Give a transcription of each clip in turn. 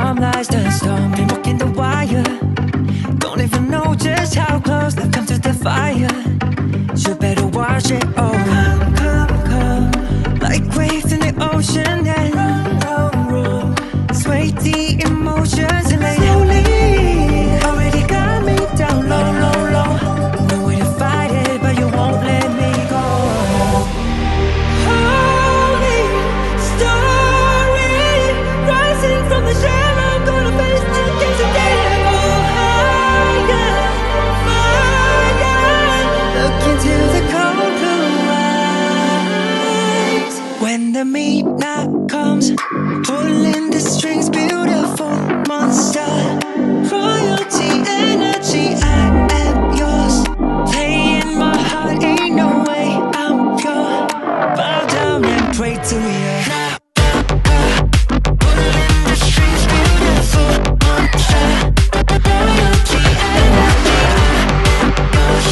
calm lies the storm, been walking the wire. Don't even know just how close I've come to the fire. You better watch it all. Come, come, come, like waves in the ocean. And roll, sway the emotions and slowly already got me down low, low, low. No way to fight it, but you won't let me go. Holy story, rising from the shell, I'm gonna face the gates of devil. Higher, fire, look into the cold blue eyes. When the midnight comes, pulling the strings, beautiful monster, royalty energy, I am yours. Playing my heart, ain't no way I'm pure. Bow down and pray to you. Pulling the strings, beautiful monster, royalty energy, I am yours.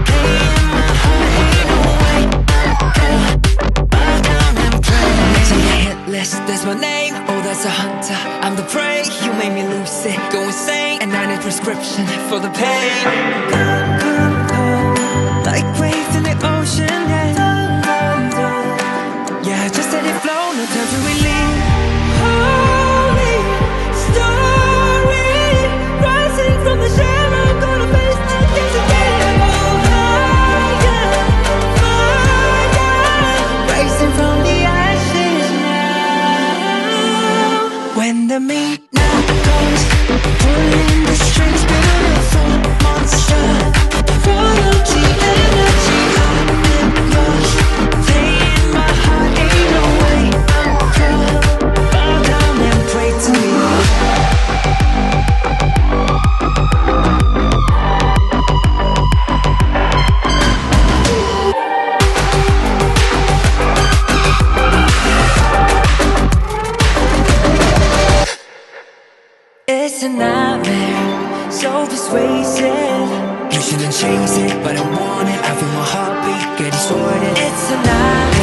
Playing my heart, ain't no way I'm pure. Bow down and pray to your hit list. There's my name. Oh, that's a hunter. I'm the prey. You made me lose it, go insane, and I need prescription for the pain. Come, come, come, like waves in the ocean. Yeah, just let it flow, no time to relieve. Holy story, rising from the shell, I'm gonna face the gates of devil. Higher, fire, rising from the ashes now. When the midnight comes, pulling the strings, beautiful monster, royalty energy, I am yours. Playing my heart, ain't no way I'm pure. Bow down and pray to me. It's a nightmare, so persuasive. You shouldn't chase it, but I want it. I feel my heartbeat get distorted. It's a nightmare.